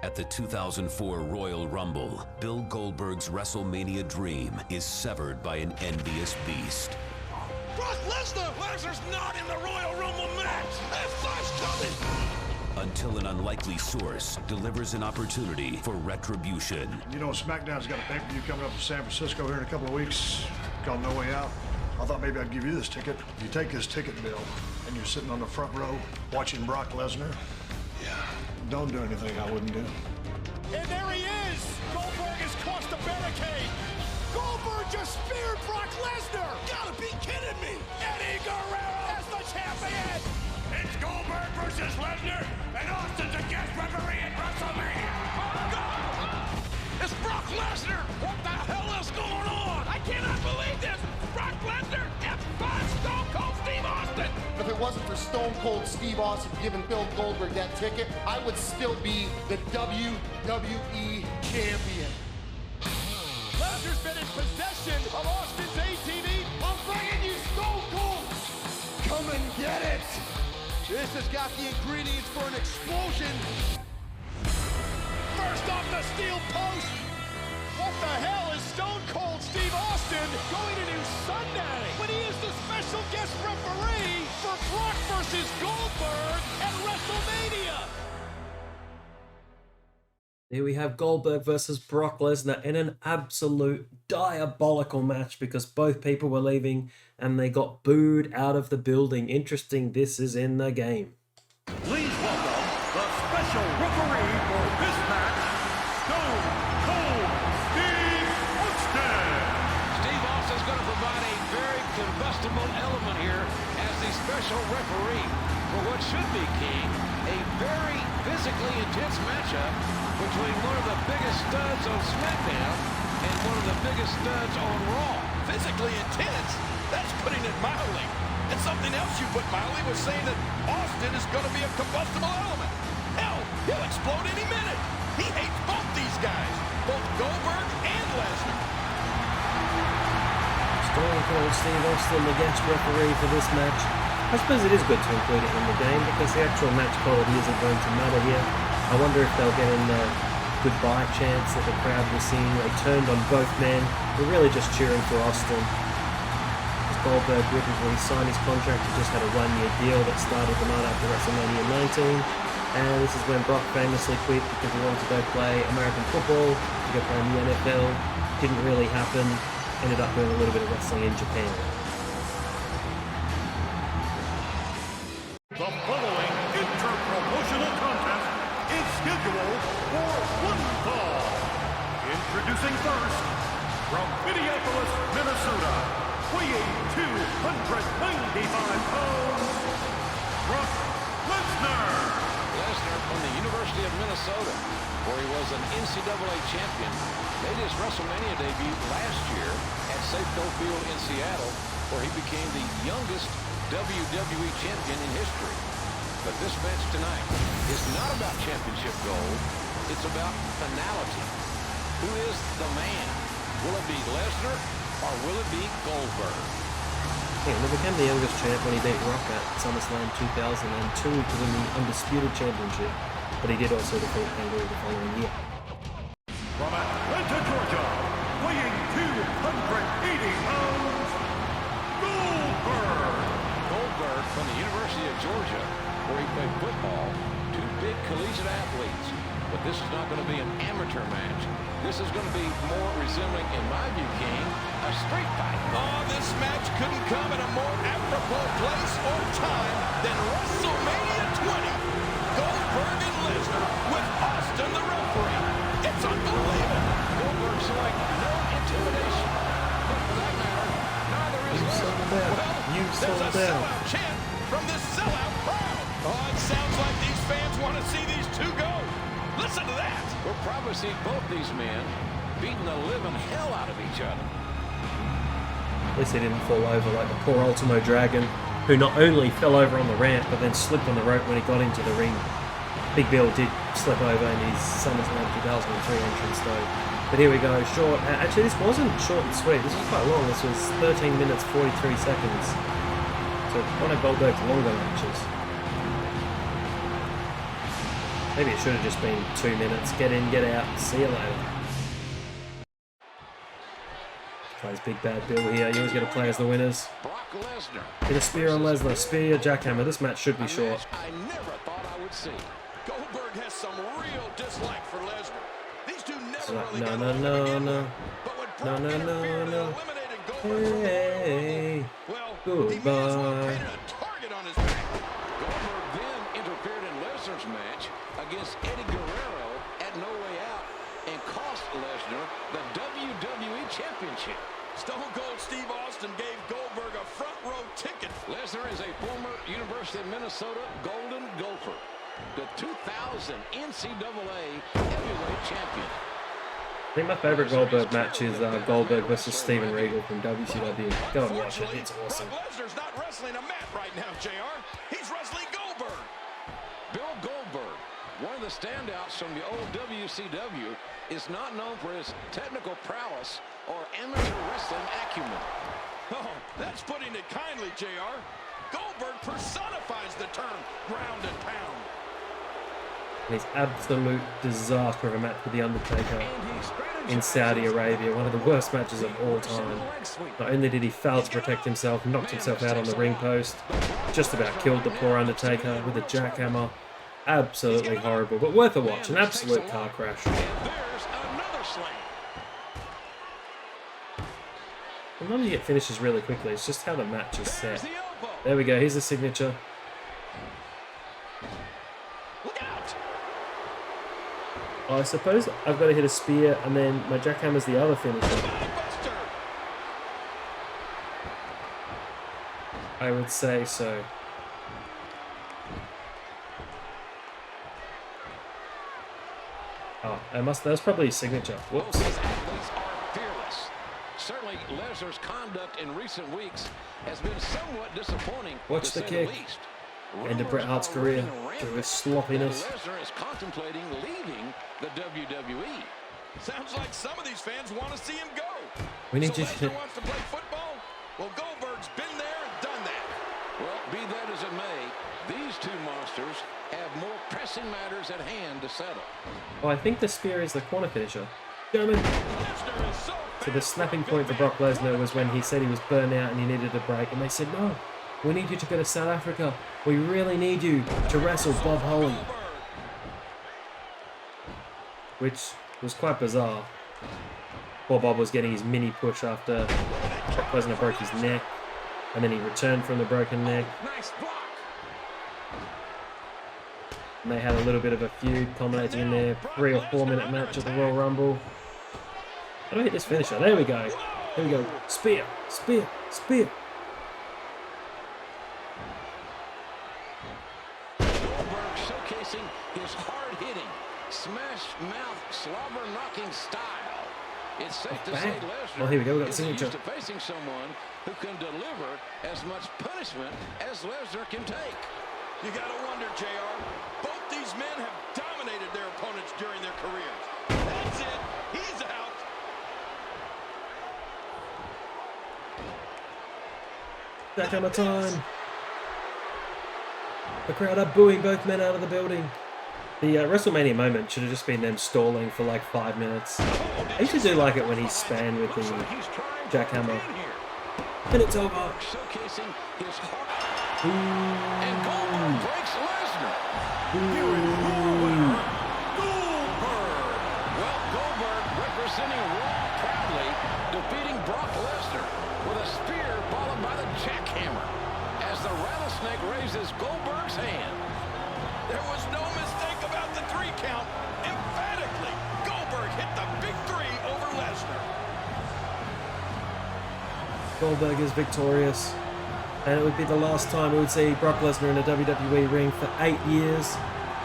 At the 2004 Royal Rumble, Bill Goldberg's WrestleMania dream is severed by an envious beast. Brock Lesnar! Lesnar's not in the Royal Rumble match! F5's coming! Until an unlikely source delivers an opportunity for retribution. You know, SmackDown's got a pay-per-view coming up in San Francisco here in a couple of weeks called No Way Out. I thought maybe I'd give you this ticket. If you take this ticket, Bill, and you're sitting on the front row watching Brock Lesnar, don't do anything I wouldn't do. And there he is! Goldberg has crossed the barricade! Goldberg just speared Brock Lesnar! Gotta be kidding me! Eddie Guerrero as the champion! It's Goldberg versus Lesnar, and Austin's a guest referee at WrestleMania! Oh, God! It's Brock Lesnar! What the hell is going on? I cannot believe this! Brock Lesnar F5 Stone Cold Steve Austin! If it wasn't for Stone Cold Steve Austin giving Bill Goldberg that ticket, I would still be the WWE champion. Lesnar's been in possession of Austin's ATV. I'm bringing you Stone Cold! Come and get it! This has got the ingredients for an explosion. First off the steel post. What the hell is Stone Cold Steve Austin going to do Sunday when he is the special guest referee for Brock versus Goldberg at WrestleMania? Here we have Goldberg versus Brock Lesnar in an absolute diabolical match because both people were leaving and they got booed out of the building. Interesting, this is in the game. Please welcome the special referee for this match, Stone Cold Steve Austin. Steve Austin's going to provide a very combustible element here as the special referee for what should be, King, a very physically intense matchup between one of the biggest studs on SmackDown and one of the biggest studs on Raw. Physically intense? That's putting it mildly. And something else you put mildly was saying that Austin is going to be a combustible element. Hell, he'll explode any minute. He hates both these guys, both Goldberg and Lesnar. Stone Cold Steve Austin, the guest referee for this match. I suppose it is good to include it in the game because the actual match quality isn't going to matter here. I wonder if they'll get in the goodbye chants that the crowd was singing. They turned on both men. We're really just cheering for Austin. As Goldberg wouldn't really sign his contract, he just had a one-year deal that started the night after WrestleMania 19. And this is when Brock famously quit because he wanted to go play American football, to go play in the NFL. Didn't really happen. Ended up doing a little bit of wrestling in Japan. The following inter-promotional contest is scheduled for one fall. Introducing first, from Minneapolis, Minnesota, weighing 295 pounds, Brock Lesnar. Lesnar from the University of Minnesota, where he was an NCAA champion, made his WrestleMania debut last year at Safeco Field in Seattle, where he became the youngest WWE champion in history. But this match tonight is not about championship gold. It's about finality. Who is the man? Will it be Lesnar or will it be Goldberg? Yeah, he became the youngest champ when he beat Rock at SummerSlam 2002 to win the Undisputed Championship, but he did also defeat Kangaroo the following year. From Atlanta, Georgia, weighing 280 pounds, Goldberg. Goldberg from the University of Georgia, where he played football. Two big collegiate athletes. But this is not going to be an amateur match. This is going to be more resembling, in my view, King, a street fight. Oh, this match couldn't come at a more apropos place or time than WrestleMania 20. Goldberg and Lesnar with Austin the referee. It's unbelievable. Goldberg showing no intimidation. But for that matter, neither is Lesnar. Well, there's a sellout chant from this sellout crowd. Oh, it sounds like these fans want to see these two go. Listen to that. We'll probably see both these men beating the living hell out of each other. At least he didn't fall over like the poor Ultimo Dragon, who not only fell over on the ramp, but then slipped on the rope when he got into the ring. Big Bill did slip over in his SummerSlam 2003 entrance though. But here we go, short. Actually, this wasn't short and sweet. This was quite long. This was 13 minutes, 43 seconds. So one of Goldberg's longer matches. Maybe it should have just been 2 minutes. Get in, get out, see you later. Plays Big Bad Bill here. You always got to play as the winners. Get a spear on Lesnar. Spear, jackhammer. This match should be short. I never thought I would see. Goldberg has some real dislike for Lesnar. These two never really No, got no, along no, to begin no. with. But when No, Brock no, interfered no, and no. eliminated Goldberg from Hey, well, goodbye. he may as well have painted a target on his back. Goldberg then interfered in Lesnar's match against Eddie Guerrero at No Way Out and cost Lesnar the WWE Championship. Stone Cold Steve Austin gave Goldberg a front row ticket. Lesnar is a former University of Minnesota Golden Gopher, the 2000 NCAA heavyweight champion. I think my favourite Goldberg match is Goldberg versus Steven Regal from WCW. Go and watch it, it's awesome. Brock Lesnar's not wrestling a mat right now, JR. He's wrestling Goldberg. Bill Goldberg, one of the standouts from the old WCW, is not known for his technical prowess or amateur wrestling acumen. Oh, that's putting it kindly, JR. Goldberg personifies the term ground and pound. And his absolute disaster of a match with The Undertaker in Saudi Arabia, one of the worst matches of all time. Not only did he fail to protect himself, knocked himself out on the ring post, just about killed the poor Undertaker with a jackhammer. Absolutely horrible, but worth a watch. An absolute car crash. And there's another slam. And none of you get finishes really quickly, it's just how the match is set. There's the elbow. There we go, here's the signature. Look out. I suppose I've got to hit a spear and then my jackhammer's the other finisher. Buster. I would say so. Oh, that was probably his signature. Whoops. Both these athletes are fearless. Certainly, Lesnar's conduct in recent weeks has been somewhat disappointing. Watch to the say kick. least. End of Bret Hart's career through his sloppiness. Lesnar is contemplating leaving the WWE. Sounds like some of these fans want to see him go. We need so you to... Lesnar wants to play football? Well, Goldberg's been there and done that. Well, be that as it may, these two monsters have more pressing matters at hand to settle. Oh, I think the spear is the corner finisher. Gentlemen. Lesnar is So the snapping point for Brock Lesnar was when he said he was burnt out and he needed a break. And they said, no, we need you to go to South Africa. We really need you to wrestle Bob Holly. Which was quite bizarre. Poor Bob was getting his mini push after Brock Lesnar broke his neck. And then he returned from the broken neck. Nice block. And they had a little bit of a feud culminating in their 3 or 4 minute match at the Royal Rumble. How do I hit this finisher? There we go. There we go. Spear, spear, spear. Goldberg showcasing his hard-hitting, smash-mouth, slobber-knocking style. It's safe to say Lesnar Oh, here we go. We got the is signature. used to facing someone who can deliver as much punishment as Lesnar can take. You got to wonder, JR. Both these men have dominated their opponents during their careers. That's it. He's out. Jackhammer time. The crowd are booing both men out of the building. The WrestleMania moment should have just been them stalling for like 5 minutes. I used to do like it when he span with the jackhammer. And it's over. Showcasing his heart. Ooh. And Goldberg breaks Lesnar. Ooh. Well, Goldberg representing Raw proudly, defeating Brock Lesnar with a spear followed by the jackhammer as the rattlesnake raises Goldberg's hand. There was no mistake about the 3 count. Emphatically, Goldberg hit the big 3 over Lesnar. Goldberg is victorious. And it would be the last time we would see Brock Lesnar in a WWE ring for 8 years.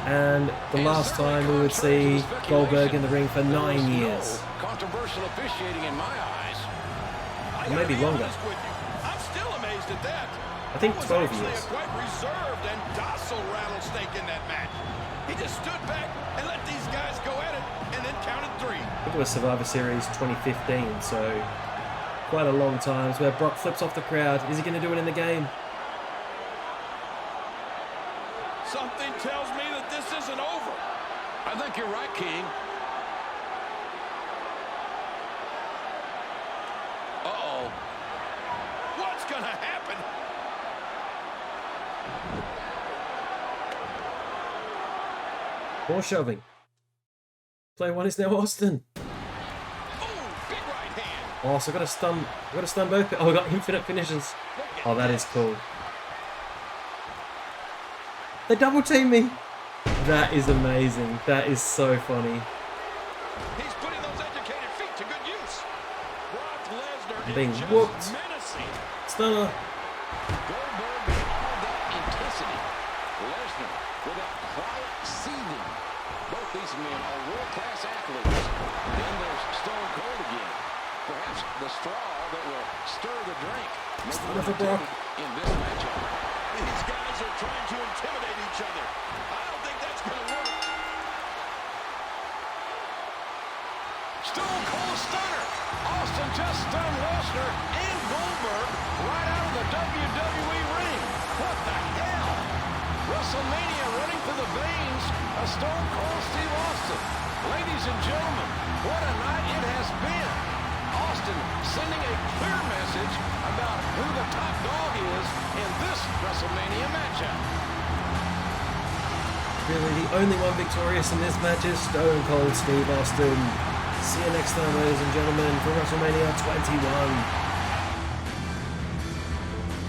And the last time we would see Goldberg in the ring for 9 years. Controversial officiating in my eyes. Or maybe longer. I'm still amazed at that. I think 12 Actually, years. a quite reserved and docile rattlesnake in that match. He just stood back and let these guys go at it, and then counted 3. I think it was Survivor Series 2015, so quite a long time. It's where Brock flips off the crowd. Is he going to do it in the game? Something tells me that this isn't over. right, King. Uh-oh. What's going to happen? More shoving. Player one is now Austin. Big right hand. Oh, so I got to stun both. Oh, I got infinite finishes. Oh, that is cool. They double team me. That is amazing. That is so funny. He's putting those educated feet to good use. Brock Lesnar I'm being is just whooped. menacing. Stunner. Goldberg with all that intensity. Lesnar with that quiet seething. Both these men are world-class athletes. Then there's Stone Cold again. Perhaps the straw that will stir the drink. Stunner for Brock. In this matchup. These guys are trying to intimidate each other. I don't think that's going to work. Stone Cold Stunner. Austin just stunned Lesnar and Goldberg right out of the WWE ring. What the hell? WrestleMania running through the veins of Stone Cold Steve Austin. Ladies and gentlemen, what a night it has been. Austin sending a clear message about who the top dog is in this WrestleMania matchup. Really, the only one victorious in this match is Stone Cold Steve Austin. See you next time, ladies and gentlemen, for WrestleMania 21.